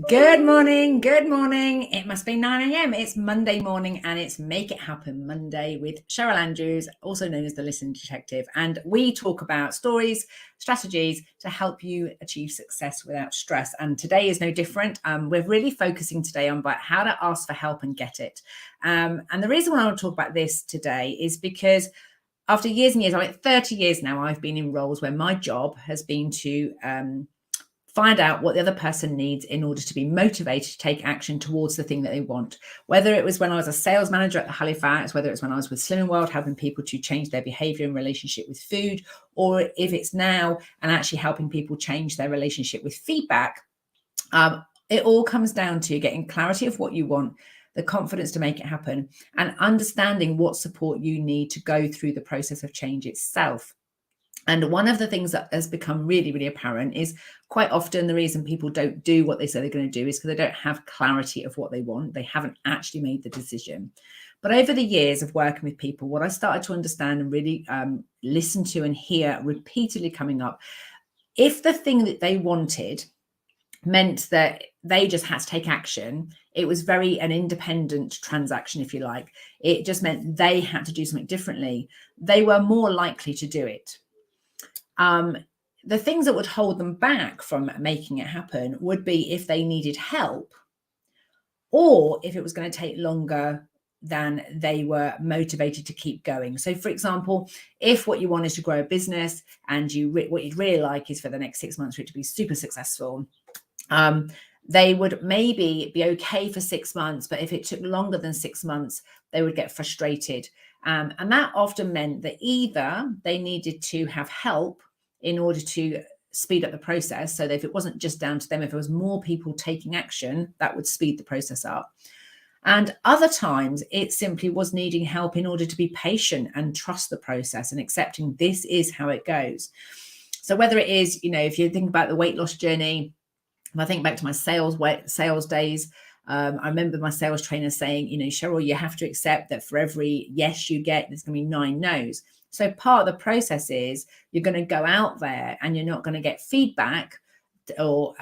Good morning. Good morning. It must be 9 a.m. It's Monday morning and it's Make It Happen Monday with Cheryl Andrews, also known as the Listening Detective. And we talk about stories, strategies to help you achieve success without stress. And today is no different. We're really focusing today on about how to ask for help and get it. And the reason why I want to talk about this today is because after years and years, like 30 years now, I've been in roles where my job has been to find out what the other person needs in order to be motivated to take action towards the thing that they want. Whether it was when I was a sales manager at the Halifax, whether it's when I was with Slimming World, helping people to change their behavior and relationship with food, or if it's now and actually helping people change their relationship with feedback, it all comes down to getting clarity of what you want, the confidence to make it happen, and understanding what support you need to go through the process of change itself. And one of the things that has become really, really apparent is quite often the reason people don't do what they say they're going to do is because they don't have clarity of what they want. They haven't actually made the decision. But over the years of working with people, what I started to understand and really listen to and hear repeatedly coming up, if the thing that they wanted meant that they just had to take action, it was very an independent transaction, if you like. It just meant they had to do something differently. They were more likely to do it. The things that would hold them back from making it happen would be if they needed help or if it was going to take longer than they were motivated to keep going. So, for example, if what you want is to grow a business and what you'd really like is for the next 6 months for it to be super successful, they would maybe be okay for 6 months, but if it took longer than 6 months, they would get frustrated. And that often meant that either they needed to have help in order to speed up the process. So that if it wasn't just down to them, if there was more people taking action, that would speed the process up. And other times it simply was needing help in order to be patient and trust the process and accepting this is how it goes. So whether it is, if you think about the weight loss journey, if I think back to my sales days, I remember my sales trainer saying, Cheryl, you have to accept that for every yes you get, there's going to be 9 no's. So part of the process is you're going to go out there and you're not going to get feedback or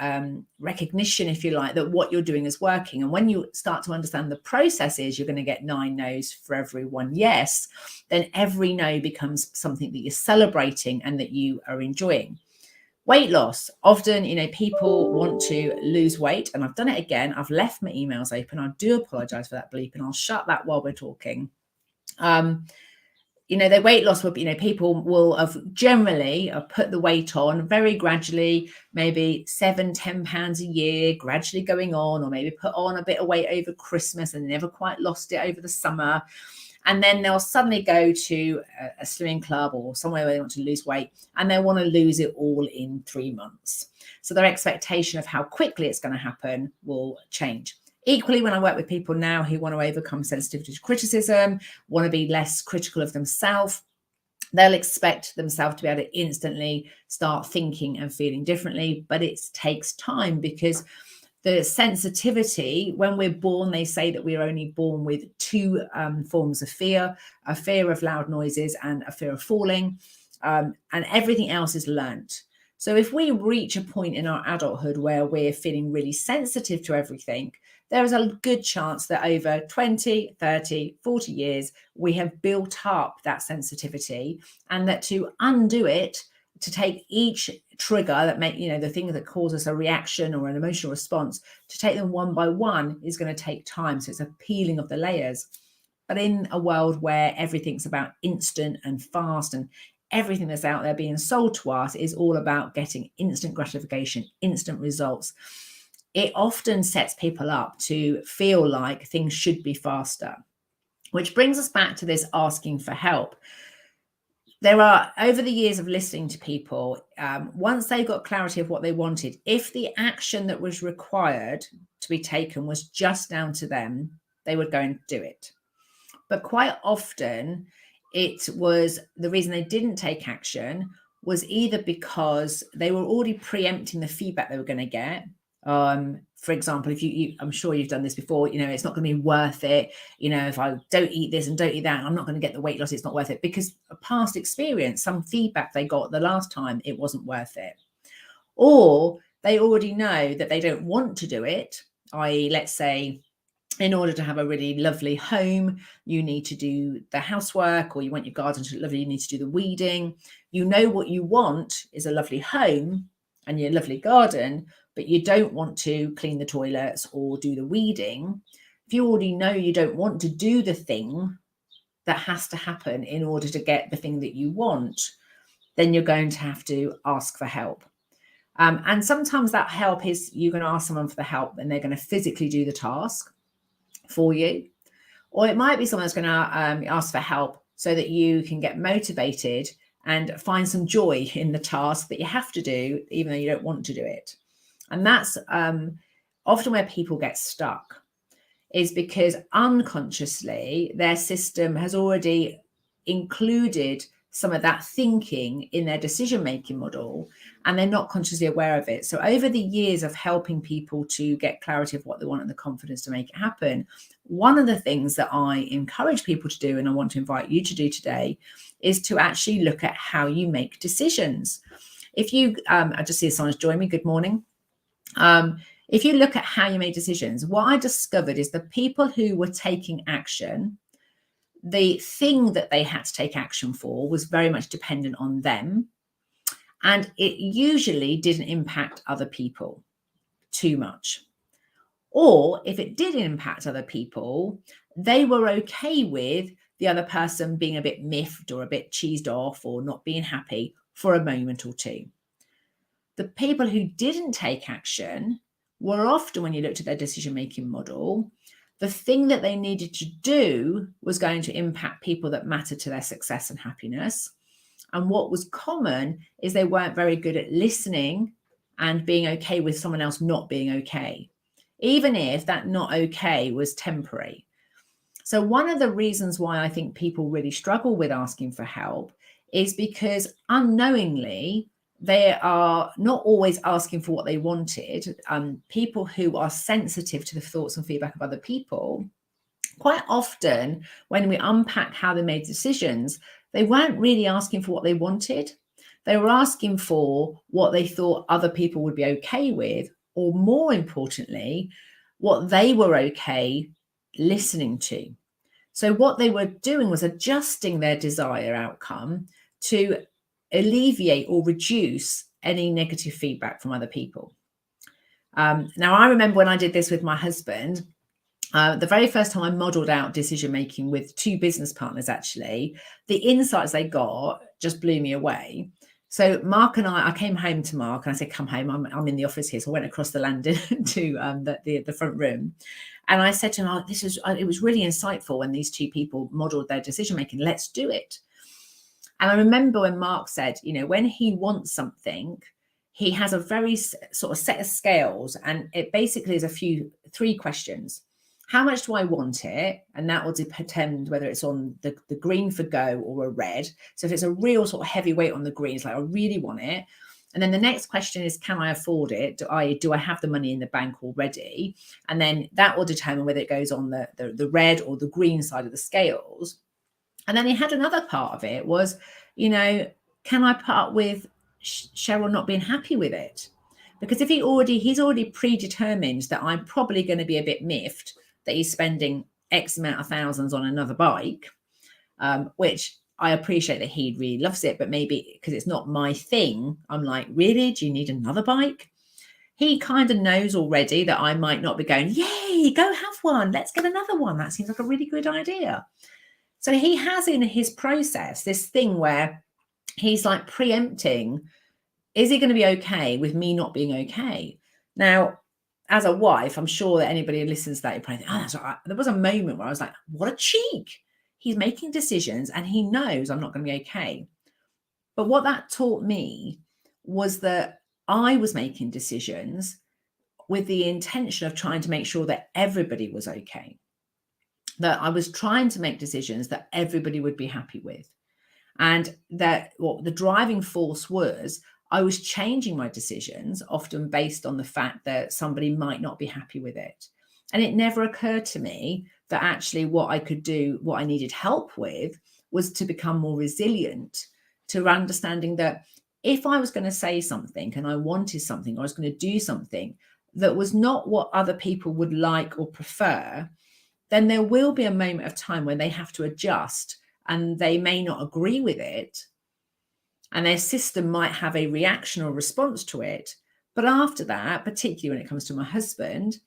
recognition, if you like, that what you're doing is working. And when you start to understand the process is you're going to get 9 no's for every 1 yes, then every no becomes something that you're celebrating and that you are enjoying. Weight loss. Often, people want to lose weight, and I've done it again. I've left my emails open. I do apologize for that bleep, and I'll shut that while we're talking. The weight loss will be, people will have generally put the weight on very gradually, maybe 7-10 pounds a year, gradually going on, or maybe put on a bit of weight over Christmas and never quite lost it over the summer. And then they'll suddenly go to a slimming club or somewhere where they want to lose weight and they want to lose it all in 3 months. So their expectation of how quickly it's going to happen will change. Equally, when I work with people now who want to overcome sensitivity to criticism, want to be less critical of themselves, they'll expect themselves to be able to instantly start thinking and feeling differently. But it takes time because the sensitivity, when we're born, they say that we're only born with 2 forms of fear, a fear of loud noises and a fear of falling, and everything else is learnt. So if we reach a point in our adulthood where we're feeling really sensitive to everything, there is a good chance that over 20, 30, 40 years, we have built up that sensitivity, and that to undo it, to take each trigger that make, the thing that causes a reaction or an emotional response, to take them one by one is going to take time. So it's a peeling of the layers. But in a world where everything's about instant and fast, and everything that's out there being sold to us is all about getting instant gratification, instant results, it often sets people up to feel like things should be faster, which brings us back to this asking for help. There are, over the years of listening to people, once they got clarity of what they wanted, if the action that was required to be taken was just down to them, they would go and do it. But quite often, it was the reason they didn't take action was either because they were already preempting the feedback they were going to get, For example, if I'm sure you've done this before, it's not going to be worth it. If I don't eat this and don't eat that, I'm not going to get the weight loss. It's not worth it, because a past experience, some feedback they got the last time, it wasn't worth it. Or they already know that they don't want to do it, i.e., let's say, in order to have a really lovely home, you need to do the housework, or you want your garden to look lovely, you need to do the weeding. What you want is a lovely home and your lovely garden, but you don't want to clean the toilets or do the weeding. If you already know you don't want to do the thing that has to happen in order to get the thing that you want, then you're going to have to ask for help. And sometimes that help is you're going to ask someone for the help and they're going to physically do the task for you. Or it might be someone that's going to ask for help so that you can get motivated and find some joy in the task that you have to do, even though you don't want to do it. And that's often where people get stuck, is because unconsciously their system has already included some of that thinking in their decision-making model, and they're not consciously aware of it. So over the years of helping people to get clarity of what they want and the confidence to make it happen, one of the things that I encourage people to do, and I want to invite you to do today, is to actually look at how you make decisions. If you, I just see someone's joined me, good morning. If you look at how you make decisions, what I discovered is the people who were taking action, the thing that they had to take action for was very much dependent on them. And it usually didn't impact other people too much. Or if it did impact other people, they were okay with the other person being a bit miffed or a bit cheesed off or not being happy for a moment or two. The people who didn't take action were often, when you looked at their decision-making model, the thing that they needed to do was going to impact people that mattered to their success and happiness. And what was common is they weren't very good at listening and being okay with someone else not being okay, even if that not okay was temporary. So one of the reasons why I think people really struggle with asking for help is because unknowingly they are not always asking for what they wanted. People who are sensitive to the thoughts and feedback of other people, quite often when we unpack how they made decisions, they weren't really asking for what they wanted. They were asking for what they thought other people would be okay with, or more importantly, what they were okay listening to. So what they were doing was adjusting their desired outcome to alleviate or reduce any negative feedback from other people. Now, I remember when I did this with my husband, the very first time I modeled out decision making with two business partners, actually, the insights they got just blew me away. So Mark and I came home to Mark and I said, come home, I'm in the office here. So I went across the landing to the front room. And I said to him, it was really insightful when these two people modeled their decision making. Let's do it. And I remember when Mark said, when he wants something, he has a very sort of set of scales, and it basically is three questions. How much do I want it? And that will depend whether it's on the green for go or a red. So if it's a real sort of heavy weight on the green, it's like, I really want it. And then the next question is, can I afford it? Do I have the money in the bank already? And then that will determine whether it goes on the red or the green side of the scales. And then he had another part of it was, can I part with Cheryl not being happy with it? Because if he's already predetermined that I'm probably going to be a bit miffed that he's spending X amount of thousands on another bike, which I appreciate that he really loves it, but maybe because it's not my thing, I'm like, really? Do you need another bike? He kind of knows already that I might not be going, yay, go have one. Let's get another one. That seems like a really good idea. So he has in his process this thing where he's like preempting, is he going to be okay with me not being okay? Now, as a wife, I'm sure that anybody who listens to that, you probably think, oh, that's all right. There was a moment where I was like, what a cheek. He's making decisions and he knows I'm not going to be okay. But what that taught me was that I was making decisions with the intention of trying to make sure that everybody was okay. That I was trying to make decisions that everybody would be happy with. And that what the driving force was, I was changing my decisions, often based on the fact that somebody might not be happy with it. And it never occurred to me that actually what I could do, what I needed help with, was to become more resilient, to understanding that if I was going to say something and I wanted something, or I was going to do something that was not what other people would like or prefer, then there will be a moment of time when they have to adjust and they may not agree with it. And their system might have a reaction or response to it. But after that, particularly when it comes to my husband,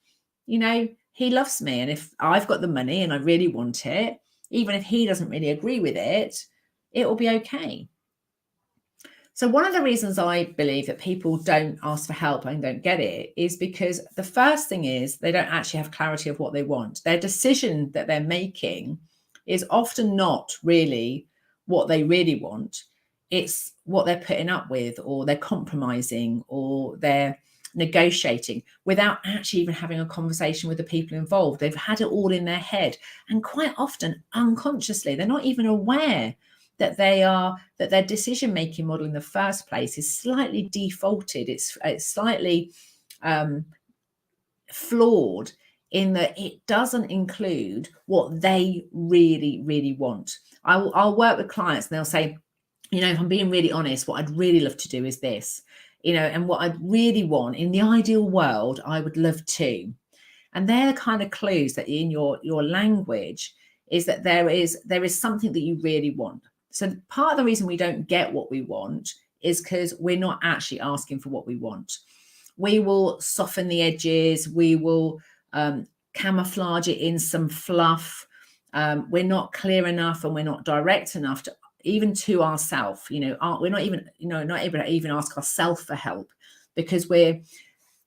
he loves me. And if I've got the money and I really want it, even if he doesn't really agree with it, it will be okay. So one of the reasons I believe that people don't ask for help and don't get it is because the first thing is they don't actually have clarity of what they want. Their decision that they're making is often not really what they really want. It's what they're putting up with, or they're compromising, or they're negotiating without actually even having a conversation with the people involved. They've had it all in their head, and quite often unconsciously, they're not even aware that their decision-making model in the first place is slightly defaulted. It's slightly flawed in that it doesn't include what they really, really want. I'll work with clients and they'll say, if I'm being really honest, what I'd really love to do is this, and what I'd really want in the ideal world, I would love to. And they're the kind of clues that in your language is that there is something that you really want. So part of the reason we don't get what we want is because we're not actually asking for what we want. We will soften the edges. We will camouflage it in some fluff. We're not clear enough, and we're not direct enough to even to ourselves. We're not even not able to even ask ourselves for help, because we're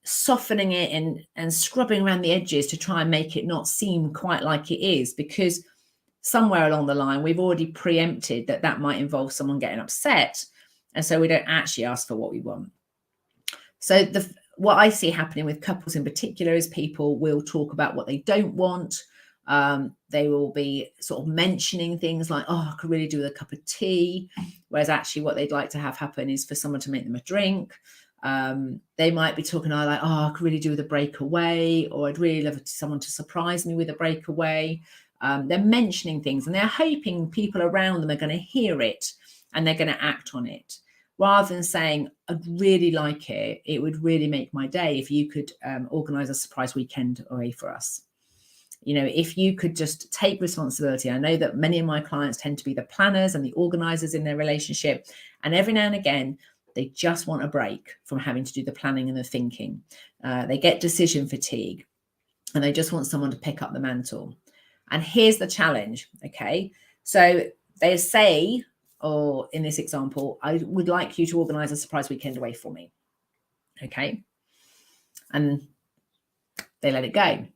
softening it and scrubbing around the edges to try and make it not seem quite like it is, because somewhere along the line we've already preempted that might involve someone getting upset, and so we don't actually ask for what we want. So what I see happening with couples in particular is people will talk about what they don't want. They will be sort of mentioning things like, I could really do with a cup of tea, whereas actually what they'd like to have happen is for someone to make them a drink. They might be talking like, I could really do with a breakaway, or I'd really love someone to surprise me with a breakaway. They're mentioning things and they're hoping people around them are going to hear it and they're going to act on it, rather than saying, I'd really like it. It would really make my day if you could organise a surprise weekend away for us. If you could just take responsibility. I know that many of my clients tend to be the planners and the organisers in their relationship. And every now and again, they just want a break from having to do the planning and the thinking. They get decision fatigue and they just want someone to pick up the mantle. And here's the challenge. Okay. So they say, or in this example, I would like you to organise a surprise weekend away for me. Okay. And they let it go.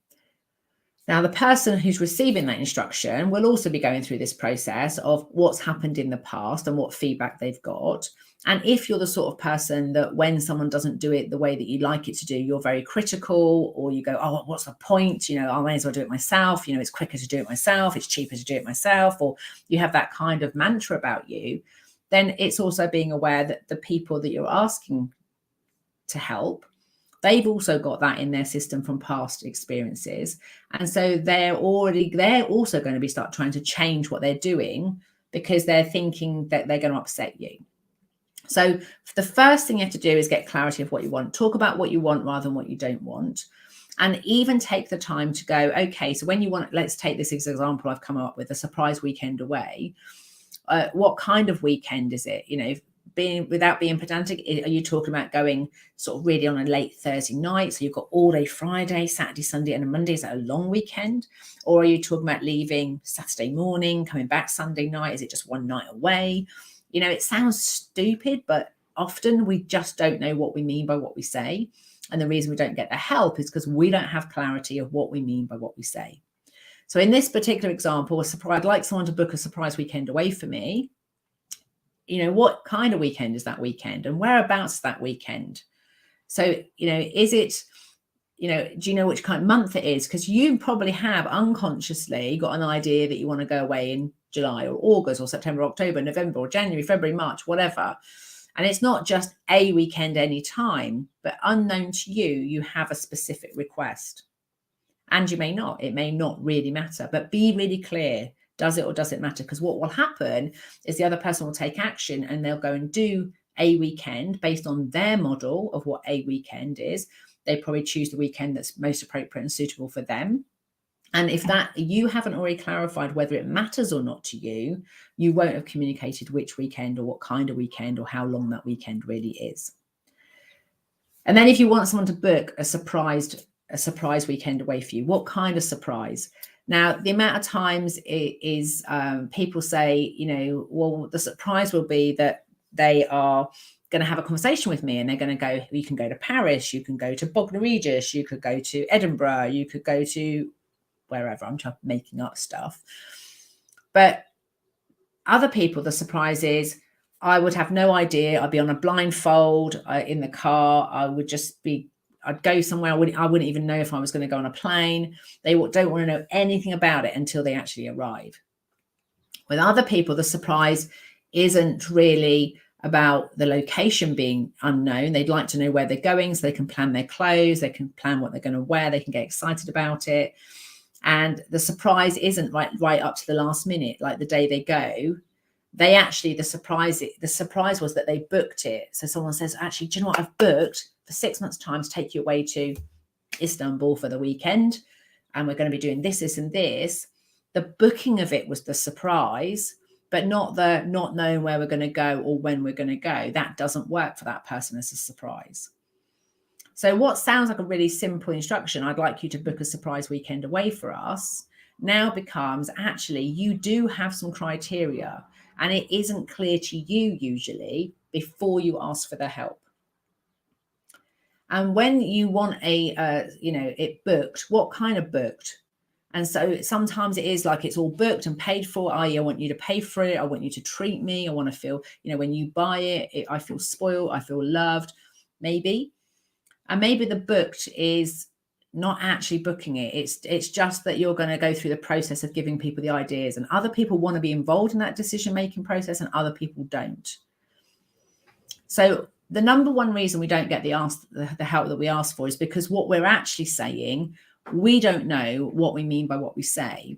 Now, the person who's receiving that instruction will also be going through this process of what's happened in the past and what feedback they've got. And if you're the sort of person that when someone doesn't do it the way that you'd like it to do, you're very critical, or you go, what's the point? I may as well do it myself. It's quicker to do it myself. It's cheaper to do it myself. Or you have that kind of mantra about you, then it's also being aware that the people that you're asking to help, they've also got that in their system from past experiences. And so they're also going to be start trying to change what they're doing because they're thinking that they're going to upset you. So the first thing you have to do is get clarity of what you want. Talk about what you want rather than what you don't want. And even take the time to go, okay, so when you want, let's take this example I've come up with, a surprise weekend away. What kind of weekend is it? Without being pedantic, are you talking about going sort of really on a late Thursday night? So you've got all day Friday, Saturday, Sunday, and a Monday. Is that a long weekend? Or are you talking about leaving Saturday morning, coming back Sunday night? Is it just one night away? It sounds stupid, but often we just don't know what we mean by what we say. And the reason we don't get the help is because we don't have clarity of what we mean by what we say. So in this particular example, I'd like someone to book a surprise weekend away for me. What kind of weekend is that weekend, and whereabouts is that weekend? So, is it, do you know which kind of month it is? Because you probably have unconsciously got an idea that you want to go away in July or August or September, October, November or January, February, March, whatever. And it's not just a weekend anytime, but unknown to you, you have a specific request. And you may not, it may not really matter, but be really clear. Does it or does it matter? Because what will happen is the other person will take action and they'll go and do a weekend based on their model of what a weekend is. They probably choose the weekend that's most appropriate and suitable for them. And if that you haven't already clarified whether it matters or not to you, you won't have communicated which weekend or what kind of weekend or how long that weekend really is. And then if you want someone to book a surprise weekend away for you, what kind of surprise? Now, the amount of times it is people say, well, the surprise will be that they are going to have a conversation with me and they're going to go, you can go to Paris, you can go to Bognor Regis, you could go to Edinburgh, you could go to wherever. I'm just making up stuff. But other people, the surprise is, I would have no idea. I'd be on a blindfold in the car. I'd go somewhere. I wouldn't even know if I was going to go on a plane. They don't want to know anything about it until they actually arrive. With other people, the surprise isn't really about the location being unknown. They'd like to know where they're going so they can plan their clothes. They can plan what they're going to wear. They can get excited about it. And the surprise isn't right up to the last minute, like the day they go. The surprise was that they booked it. So someone says, actually, do you know what? I've booked for 6 months' time to take you away to Istanbul for the weekend. And we're going to be doing this, this, and this. The booking of it was the surprise, but not knowing where we're going to go or when we're going to go. That doesn't work for that person as a surprise. So what sounds like a really simple instruction, I'd like you to book a surprise weekend away for us, now becomes actually you do have some criteria and it isn't clear to you usually before you ask for the help. And when you want it booked, what kind of booked? And so sometimes it is like it's all booked and paid for. I want you to pay for it. I want you to treat me. I want to feel, when you buy it, I feel spoiled. I feel loved, maybe. And maybe the booked is not actually booking it. It's just that you're going to go through the process of giving people the ideas, and other people want to be involved in that decision-making process and other people don't. So the number one reason we don't get the help that we ask for is because what we're actually saying, we don't know what we mean by what we say.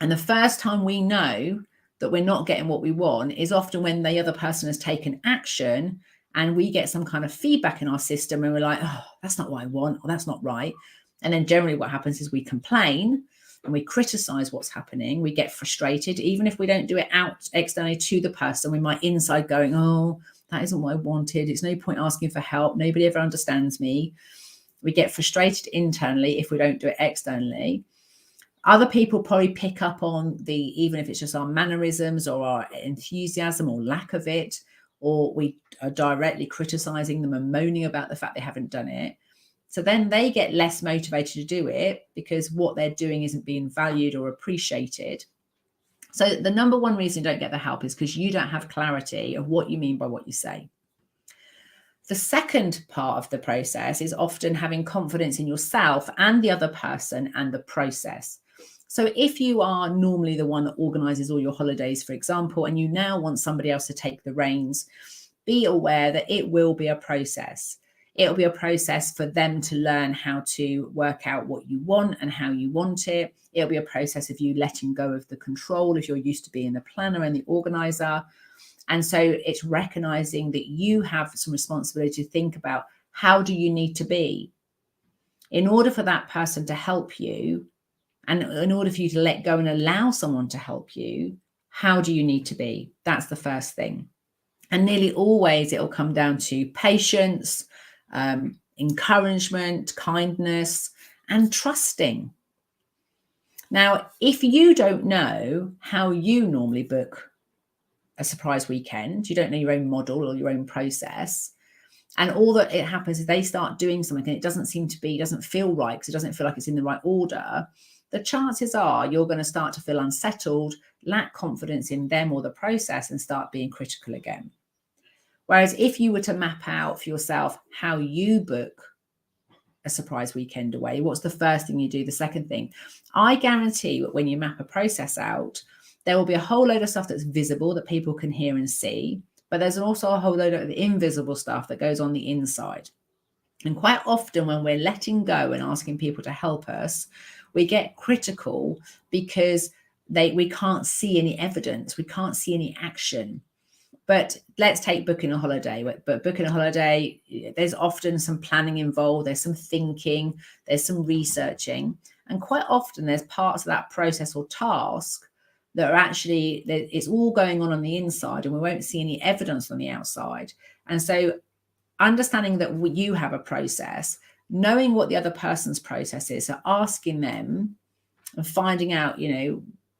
And the first time we know that we're not getting what we want is often when the other person has taken action and we get some kind of feedback in our system and we're like, oh, that's not what I want, or that's not right. And then generally what happens is we complain and we criticize what's happening. We get frustrated. Even if we don't do it out externally to the person, we might inside going, oh, that isn't what I wanted. It's no point asking for help. Nobody ever understands me. We get frustrated internally if we don't do it externally. Other people probably pick up on even if it's just our mannerisms or our enthusiasm or lack of it, or we are directly criticizing them and moaning about the fact they haven't done it. So then they get less motivated to do it because what they're doing isn't being valued or appreciated. So the number one reason you don't get the help is because you don't have clarity of what you mean by what you say. The second part of the process is often having confidence in yourself and the other person and the process. So if you are normally the one that organizes all your holidays, for example, and you now want somebody else to take the reins, be aware that it will be a process. It'll be a process for them to learn how to work out what you want and how you want it. It'll be a process of you letting go of the control if you're used to being the planner and the organizer. And so it's recognizing that you have some responsibility to think about, how do you need to be in order for that person to help you? And in order for you to let go and allow someone to help you, how do you need to be? That's the first thing. And nearly always it'll come down to patience, encouragement, kindness, and trusting. Now, if you don't know how you normally book a surprise weekend, you don't know your own model or your own process, and all that it happens is they start doing something and it doesn't feel right because it doesn't feel like it's in the right order, the chances are you're going to start to feel unsettled, lack confidence in them or the process, and start being critical again. Whereas if you were to map out for yourself how you book a surprise weekend away, what's the first thing you do? The second thing, I guarantee that when you map a process out, there will be a whole load of stuff that's visible that people can hear and see. but there's also a whole load of the invisible stuff that goes on the inside. And quite often when we're letting go and asking people to help us, we get critical because we can't see any evidence, we can't see any action. But let's take booking a holiday. But booking a holiday, there's often some planning involved, there's some thinking, there's some researching. And quite often there's parts of that process or task that are actually, it's all going on the inside and we won't see any evidence on the outside. And so understanding that you have a process, knowing what the other person's process is, so asking them and finding out,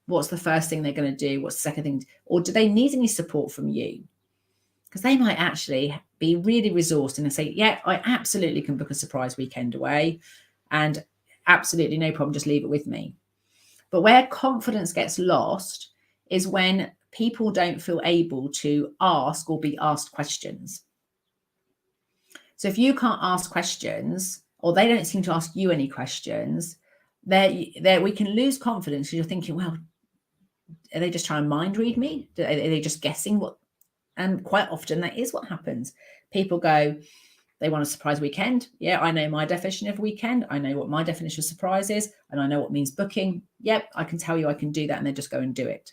what's the first thing they're going to do, what's the second thing, or do they need any support from you? Because they might actually be really resourced and say, yeah, I absolutely can book a surprise weekend away and absolutely no problem, just leave it with me. But where confidence gets lost is when people don't feel able to ask or be asked questions. So if you can't ask questions, or they don't seem to ask you any questions, there we can lose confidence because you're thinking, well, are they just trying to mind read me? Are they just guessing what? And quite often that is what happens. People go, they want a surprise weekend. Yeah, I know my definition of weekend. I know what my definition of surprise is, and I know what means booking. Yep, I can tell you I can do that, and they just go and do it.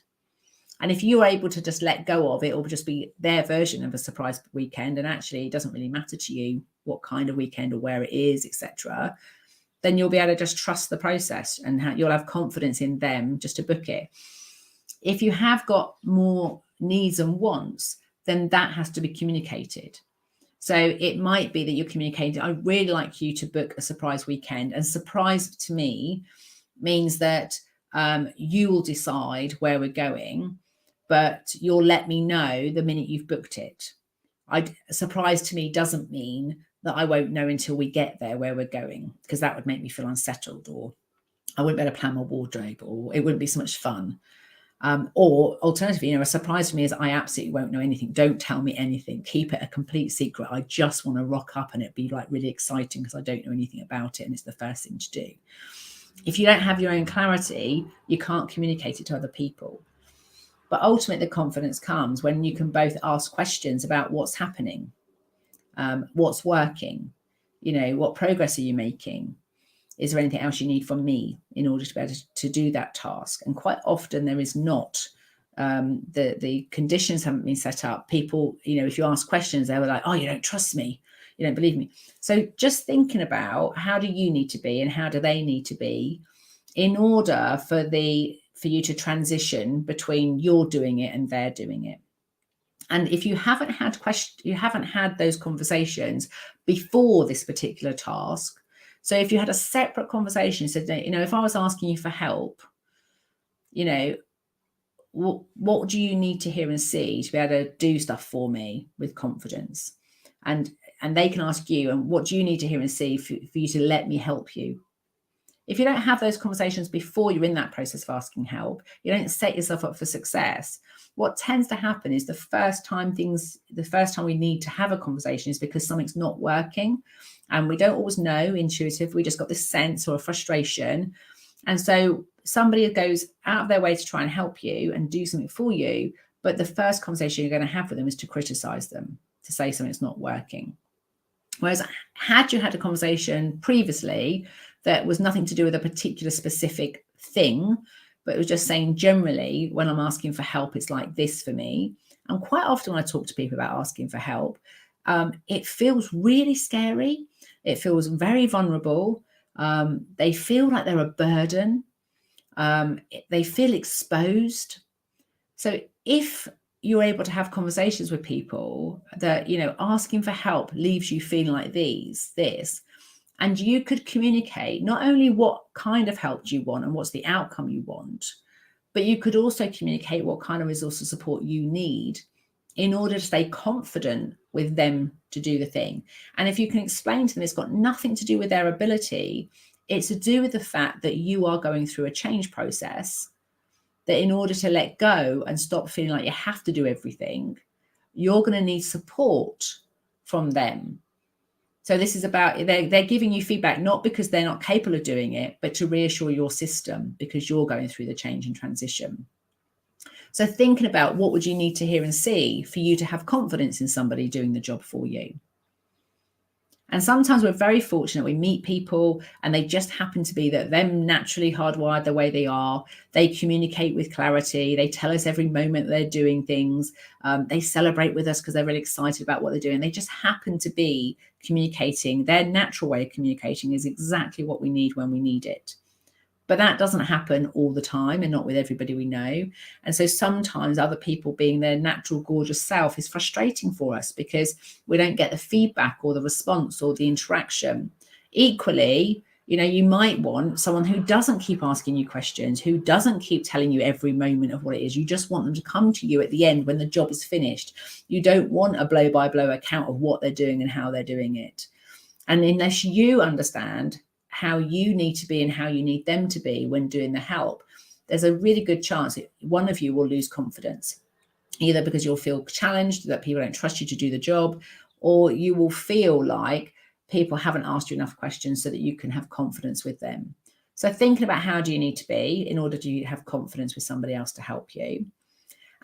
And if you're able to just let go of it, or just be their version of a surprise weekend, and actually it doesn't really matter to you what kind of weekend or where it is, etc., then you'll be able to just trust the process and you'll have confidence in them just to book it. If you have got more needs and wants, then that has to be communicated. So it might be that you're communicating, I'd really like you to book a surprise weekend. And surprise to me means that you will decide where we're going, but you'll let me know the minute you've booked it. Surprise to me doesn't mean that I won't know until we get there where we're going, because that would make me feel unsettled, or I wouldn't be able to plan my wardrobe, or it wouldn't be so much fun. Or alternatively, a surprise for me is I absolutely won't know anything. Don't tell me anything. Keep it a complete secret. I just want to rock up and it be like really exciting because I don't know anything about it and it's the first thing to do. If you don't have your own clarity, you can't communicate it to other people. But ultimately, the confidence comes when you can both ask questions about what's happening, what's working, what progress are you making? Is there anything else you need from me in order to be able to do that task? And quite often there is not. The conditions haven't been set up. People, if you ask questions, they were like, oh, you don't trust me. You don't believe me. So just thinking about how do you need to be and how do they need to be in order for you to transition between you're doing it and they're doing it. And if you haven't had those conversations before this particular task, so if you had a separate conversation, said, if I was asking you for help, what do you need to hear and see to be able to do stuff for me with confidence? And they can ask you, and what do you need to hear and see for you to let me help you? If you don't have those conversations before you're in that process of asking help, you don't set yourself up for success. What tends to happen is the first time we need to have a conversation is because something's not working. And we don't always know intuitive. We just got this sense or a frustration. And so somebody goes out of their way to try and help you and do something for you. But the first conversation you're going to have with them is to criticize them, to say something's not working. Whereas had you had a conversation previously that was nothing to do with a particular specific thing, but it was just saying generally, when I'm asking for help, it's like this for me. And quite often when I talk to people about asking for help, it feels really scary. It feels very vulnerable. They feel like they're a burden. They feel exposed. So if you're able to have conversations with people that, asking for help leaves you feeling like this, and you could communicate not only what kind of help you want and what's the outcome you want, but you could also communicate what kind of resource and support you need in order to stay confident with them to do the thing. And if you can explain to them it's got nothing to do with their ability, it's to do with the fact that you are going through a change process, that in order to let go and stop feeling like you have to do everything, you're going to need support from them. So this is about, they're giving you feedback, not because they're not capable of doing it, but to reassure your system because you're going through the change and transition. So thinking about what would you need to hear and see for you to have confidence in somebody doing the job for you. And sometimes we're very fortunate. We meet people and they just happen to be that they're naturally hardwired the way they are. They communicate with clarity. They tell us every moment they're doing things. They celebrate with us because they're really excited about what they're doing. They just happen to be communicating. Their natural way of communicating is exactly what we need when we need it. But that doesn't happen all the time and not with everybody we know. And so sometimes other people being their natural gorgeous self is frustrating for us because we don't get the feedback or the response or the interaction. Equally, you might want someone who doesn't keep asking you questions, who doesn't keep telling you every moment of what it is. You just want them to come to you at the end when the job is finished. You don't want a blow by blow account of what they're doing and how they're doing it. And unless you understand how you need to be and how you need them to be when doing the help, there's a really good chance that one of you will lose confidence, either because you'll feel challenged that people don't trust you to do the job, or you will feel like people haven't asked you enough questions so that you can have confidence with them. So thinking about how do you need to be in order to have confidence with somebody else to help you.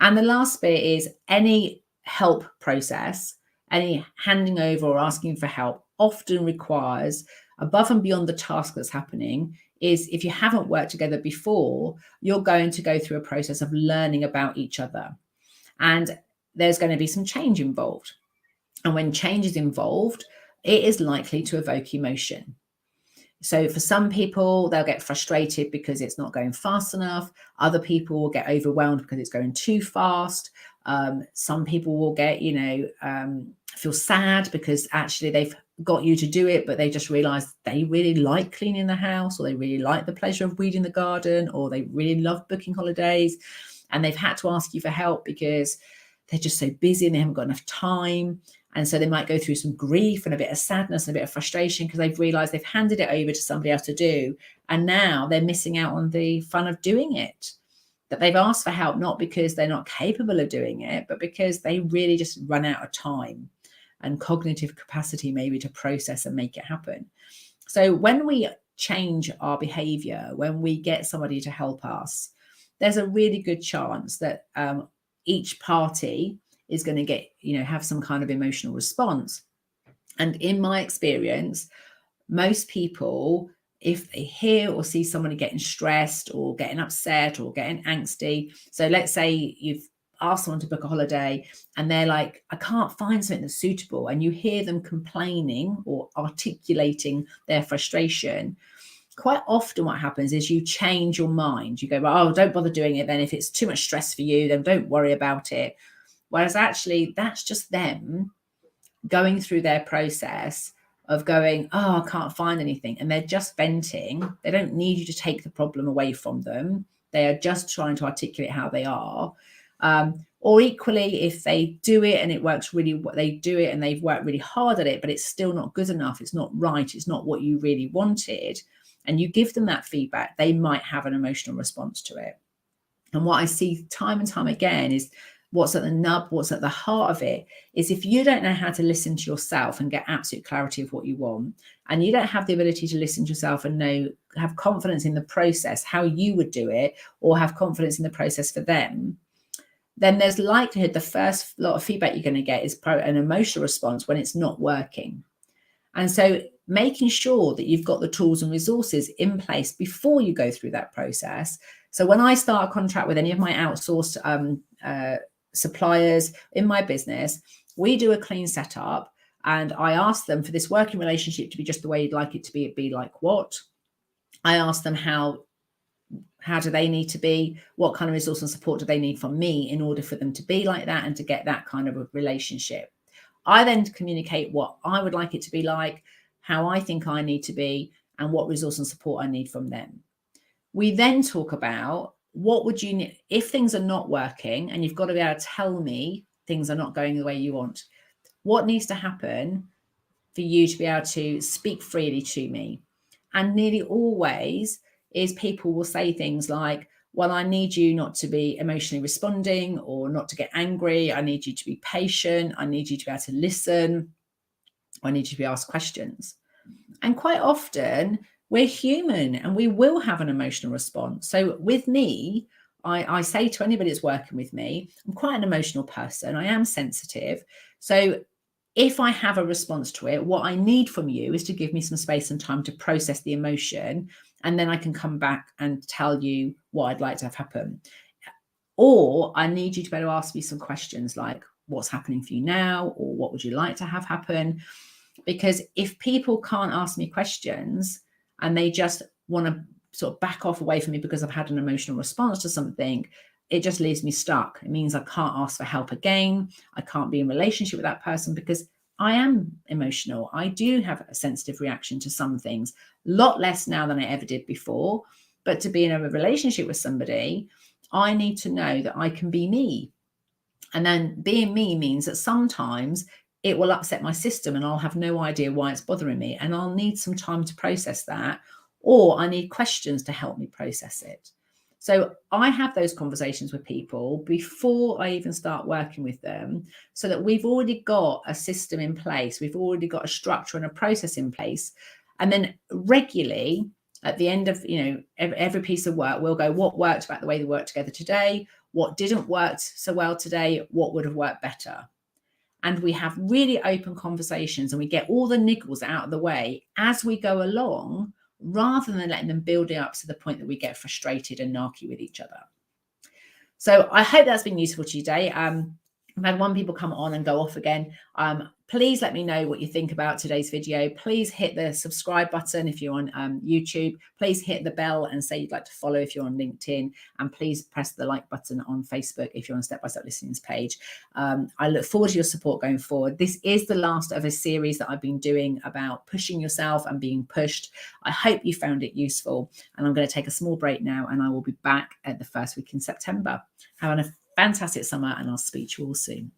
And the last bit is any help process, any handing over or asking for help often requires, above and beyond the task that's happening, is if you haven't worked together before, you're going to go through a process of learning about each other. And there's going to be some change involved. And when change is involved, it is likely to evoke emotion. So for some people, they'll get frustrated because it's not going fast enough. Other people will get overwhelmed because it's going too fast. Some people will get, feel sad because actually they've got you to do it, but they just realize they really like cleaning the house, or they really like the pleasure of weeding the garden, or they really love booking holidays. And they've had to ask you for help because they're just so busy and they haven't got enough time. And so they might go through some grief and a bit of sadness and a bit of frustration because they've realized they've handed it over to somebody else to do. And now they're missing out on the fun of doing it. That they've asked for help, not because they're not capable of doing it, but because they really just run out of time and cognitive capacity maybe to process and make it happen. So when we change our behavior, when we get somebody to help us, there's a really good chance that each party is going to get, have some kind of emotional response. And in my experience, most people, if they hear or see somebody getting stressed or getting upset or getting angsty, so let's say you've asked someone to book a holiday and they're like, I can't find something that's suitable, and you hear them complaining or articulating their frustration, quite often what happens is you change your mind. You go, well, oh, don't bother doing it then. If it's too much stress for you, then don't worry about it. Whereas actually that's just them going through their process of going, oh, I can't find anything. And they're just venting. They don't need you to take the problem away from them. They are just trying to articulate how they are. Or equally, if they do it and it works really, they do it and they've worked really hard at it, but it's still not good enough. It's not right. It's not what you really wanted. And you give them that feedback, they might have an emotional response to it. And what I see time and time again is what's at the nub, what's at the heart of it, is if you don't know how to listen to yourself and get absolute clarity of what you want, and you don't have the ability to listen to yourself and have confidence in the process, how you would do it, or have confidence in the process for them, then there's likelihood the first lot of feedback you're going to get is an emotional response when it's not working. And so making sure that you've got the tools and resources in place before you go through that process. So when I start a contract with any of my outsourced suppliers in my business, we do a clean setup, and I ask them for this working relationship to be just the way you'd like it to be like what? I ask them how do they need to be? What kind of resource and support do they need from me in order for them to be like that and to get that kind of a relationship? I then communicate what I would like it to be like, how I think I need to be, and what resource and support I need from them. We then talk about what would you need if things are not working, and you've got to be able to tell me things are not going the way you want. What needs to happen for you to be able to speak freely to me? And nearly always is people will say things like, well, I need you not to be emotionally responding or not to get angry. I need you to be patient. I need you to be able to listen. I need you to be asked questions. And quite often we're human and we will have an emotional response. So with me, I say to anybody that's working with me, I'm quite an emotional person. I am sensitive. So if I have a response to it, what I need from you is to give me some space and time to process the emotion. And then I can come back and tell you what I'd like to have happen. Or I need you to be able to ask me some questions like, what's happening for you now? Or what would you like to have happen? Because if people can't ask me questions and they just want to sort of back off away from me because I've had an emotional response to something, it just leaves me stuck. It means I can't ask for help again. I can't be in relationship with that person because I am emotional. I do have a sensitive reaction to some things, a lot less now than I ever did before. But to be in a relationship with somebody, I need to know that I can be me. And then being me means that sometimes it will upset my system and I'll have no idea why it's bothering me. And I'll need some time to process that, or I need questions to help me process it. So I have those conversations with people before I even start working with them, so that we've already got a system in place. We've already got a structure and a process in place. And then regularly at the end of, every piece of work, we'll go, what worked about the way they worked together today? What didn't work so well today? What would have worked better? And we have really open conversations and we get all the niggles out of the way as we go along, rather than letting them build it up to the point that we get frustrated and narky with each other. So I hope that's been useful to you today. I've had one people come on and go off again. Please let me know what you think about today's video. Please hit the subscribe button if you're on YouTube. Please hit the bell and say you'd like to follow if you're on LinkedIn. And please press the like button on Facebook if you're on Step by Step Listening's page. I look forward to your support going forward. This is the last of a series that I've been doing about pushing yourself and being pushed. I hope you found it useful. And I'm going to take a small break now and I will be back at the first week in September. Have a fantastic summer and I'll speak to you all soon.